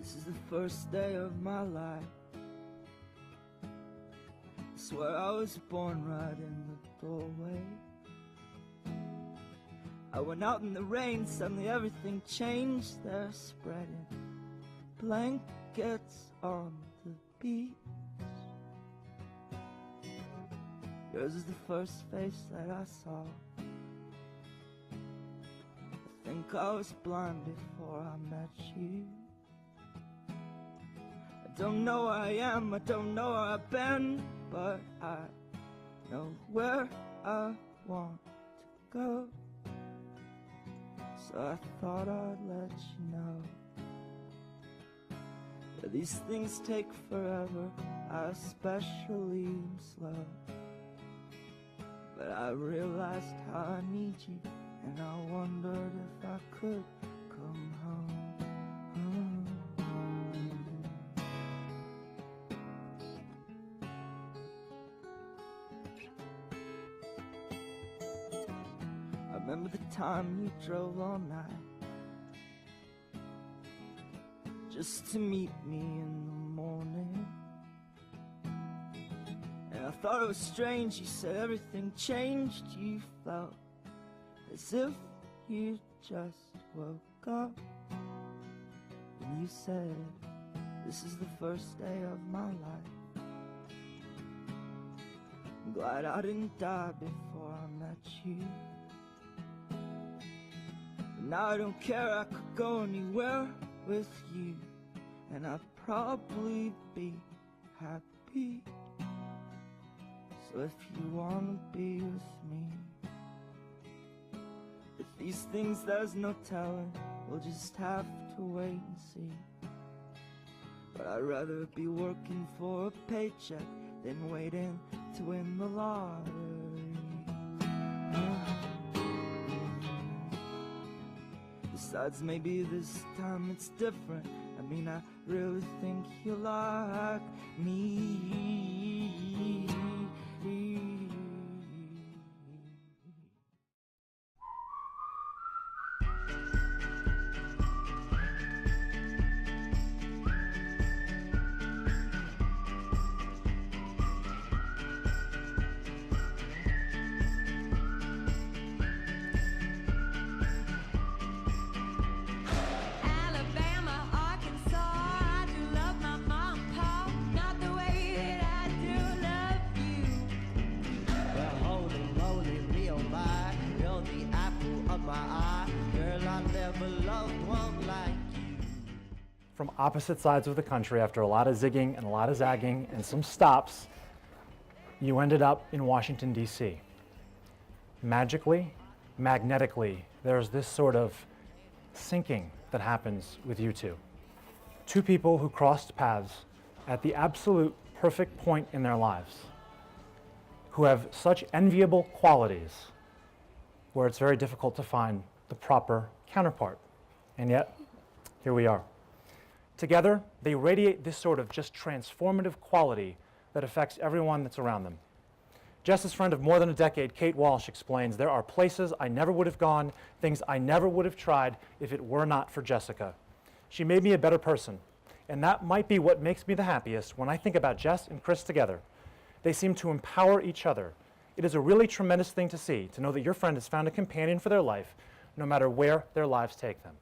This is the first day of my life. I swear I was born right in the doorway. I went out in the rain, suddenly everything changed. They're spreading blankets on the beach. Yours is the first face that I saw. I think I was blind before I met you. I don't know where I am, I don't know where I've been, but I know where I want to go. So I thought I'd let you know that these things take forever. I especially am slow, but I realized how I need you, and I wondered if I could come home. I remember the time you drove all night just to meet me in the morning. And I thought it was strange, you said everything changed. You felt as if you just woke up. And you said, this is the first day of my life. I'm glad I didn't die before I met you. But now I don't care, I could go anywhere with you, and I'd probably be happy. So if you wanna be with me, with these things there's no telling, we'll just have to wait and see. But I'd rather be working for a paycheck than waiting to win the lottery. Besides, maybe this time it's different. I mean, I really think you like me. From opposite sides of the country, after a lot of zigging and a lot of zagging and some stops, you ended up in Washington, D.C. Magically, magnetically, there's this sort of syncing that happens with you two. Two people who crossed paths at the absolute perfect point in their lives, who have such enviable qualities where it's very difficult to find the proper counterpart. And yet, here we are. Together, they radiate this sort of just transformative quality that affects everyone that's around them. Jess's friend of more than a decade, Kate Walsh, explains, there are places I never would have gone, things I never would have tried if it were not for Jessica. She made me a better person, and that might be what makes me the happiest when I think about Jess and Chris together. They seem to empower each other. It is a really tremendous thing to see, to know that your friend has found a companion for their life, no matter where their lives take them.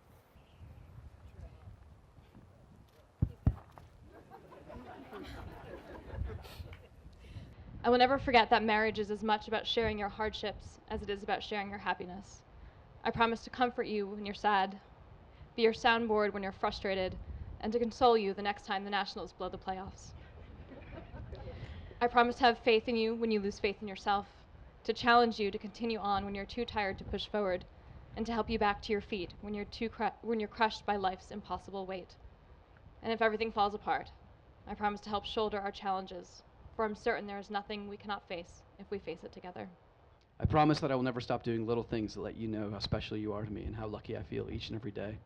I will never forget that marriage is as much about sharing your hardships as it is about sharing your happiness. I promise to comfort you when you're sad, be your soundboard when you're frustrated, and to console you the next time the Nationals blow the playoffs. I promise to have faith in you when you lose faith in yourself, to challenge you to continue on when you're too tired to push forward, and to help you back to your feet when you're crushed by life's impossible weight. And if everything falls apart, I promise to help shoulder our challenges, for I'm certain there is nothing we cannot face if we face it together. I promise that I will never stop doing little things to let you know how special you are to me and how lucky I feel each and every day.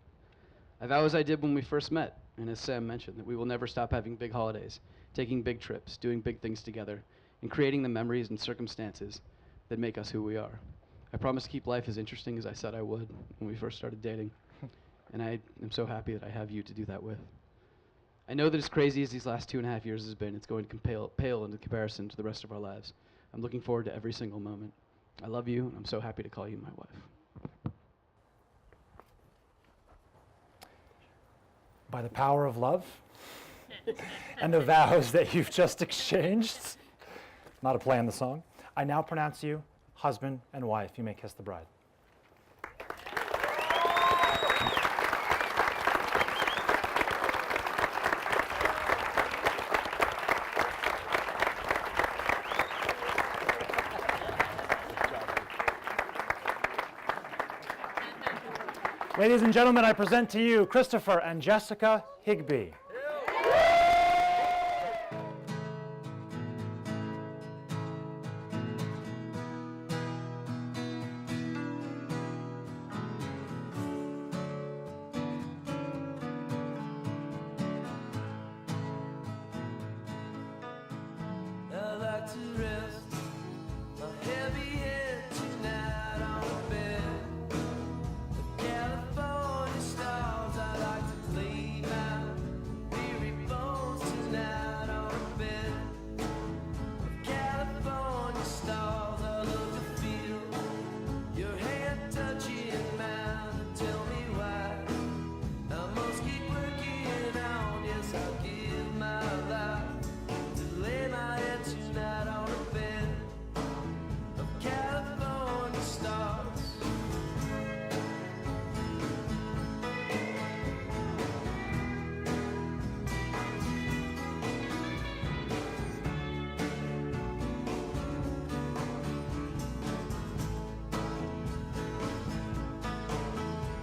I vow, as I did when we first met, and as Sam mentioned, that we will never stop having big holidays, taking big trips, doing big things together, and creating the memories and circumstances that make us who we are. I promise to keep life as interesting as I said I would when we first started dating, and I am so happy that I have you to do that with. I know that as crazy as these last 2.5 years has been, it's going to pale into comparison to the rest of our lives. I'm looking forward to every single moment. I love you, and I'm so happy to call you my wife. By the power of love and the vows that you've just exchanged, not a play on the song, I now pronounce you husband and wife. You may kiss the bride. Ladies and gentlemen, I present to you Christopher and Jessica Higbee. I like to rest my heavy head tonight on the bed of California stars. I like to lay my weary bones tonight on the bed of California stars. I love to feel your hand touching mine. Tell me why I must keep working on. Yes, I'll give my life to lay my head tonight on a bed of California stars.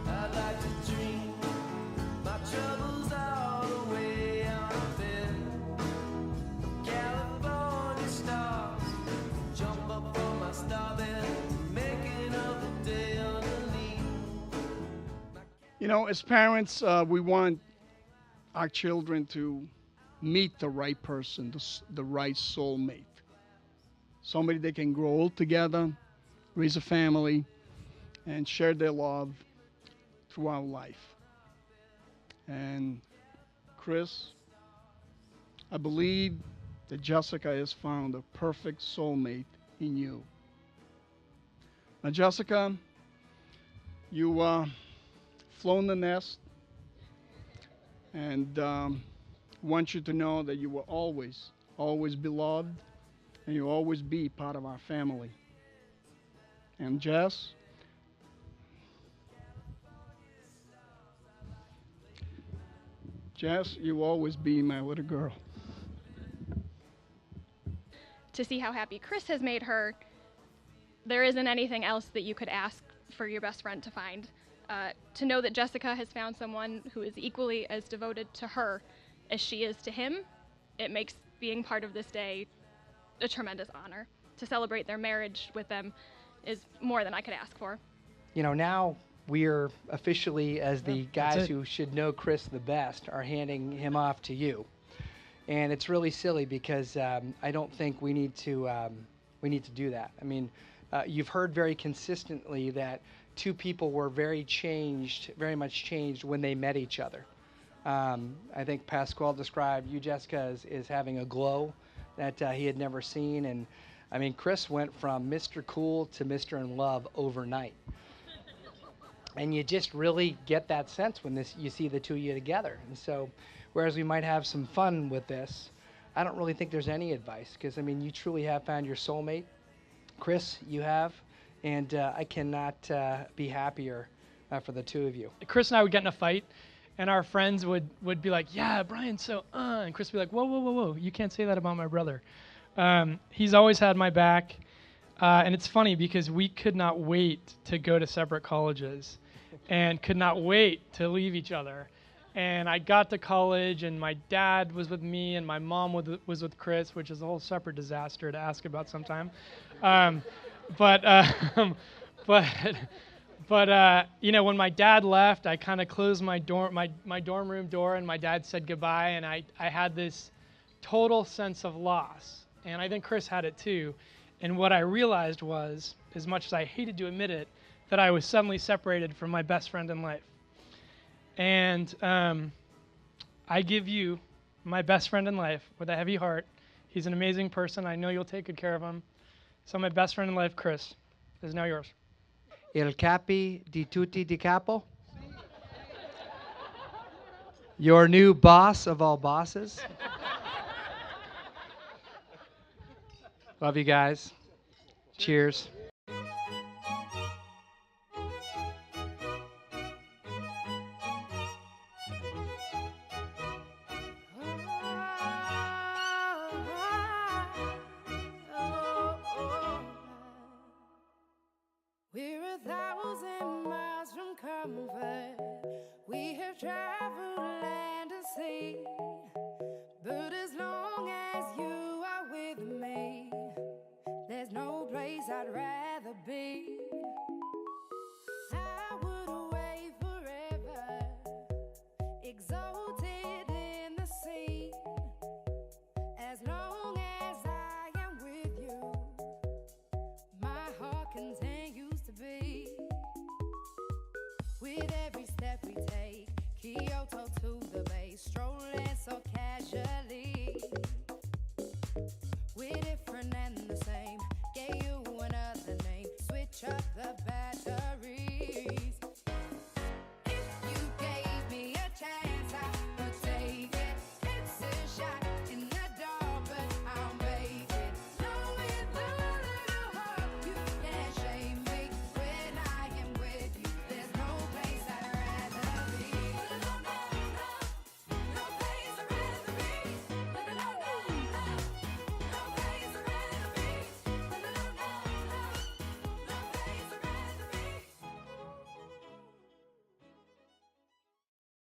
I'd like to dream my troubles all away on a bed of California stars. Jump up from my starbed, making of the day underneath. You know, as parents, we want our children to meet the right person, the right soulmate. Somebody they can grow old together, raise a family, and share their love throughout life. And Chris, I believe that Jessica has found a perfect soulmate in you. Now, Jessica, you flown the nest, and want you to know that you will always, always be loved, and you'll always be part of our family. And Jess, you will always be my little girl. To see how happy Chris has made her, there isn't anything else that you could ask for your best friend to find. To know that Jessica has found someone who is equally as devoted to her as she is to him, it makes being part of this day a tremendous honor. To celebrate their marriage with them is more than I could ask for. You know, now we're officially, as the guys who should know Chris the best, are handing him off to you. And it's really silly because I don't think we need to do that. I mean, you've heard very consistently that two people were very much changed when they met each other. I think Pasquale described you, Jessica, as having a glow that he had never seen. And I mean, Chris went from Mr. Cool to Mr. In Love overnight. And you just really get that sense when you see the two of you together. And so, whereas we might have some fun with this, I don't really think there's any advice, because I mean, you truly have found your soulmate. Chris, you have, and I cannot be happier for the two of you. Chris and I would get in a fight, and our friends would be like, yeah, Brian, so, and Chris would be like, whoa, you can't say that about my brother. He's always had my back, and it's funny because we could not wait to go to separate colleges and could not wait to leave each other. And I got to college, and my dad was with me, and my mom was with Chris, which is a whole separate disaster to ask about sometime. But you know, when my dad left, I kind of closed my dorm room door, and my dad said goodbye, and I had this total sense of loss. And I think Chris had it too. And what I realized was, as much as I hated to admit it, that I was suddenly separated from my best friend in life. And I give you my best friend in life with a heavy heart. He's an amazing person. I know you'll take good care of him. So my best friend in life, Chris, is now yours. Il capi di tutti di capo. Your new boss of all bosses. Love you guys. Cheers. We're 1,000 miles from comfort. We have traveled land and sea. But as long as you are with me, there's no place I'd rather be. I would away forever, exalted in the sea. As long as I am with you, my heart continues to beat. With every step we take, Kyoto to the bay, strolling so casually. We're different and the same, gave you another name, switch up the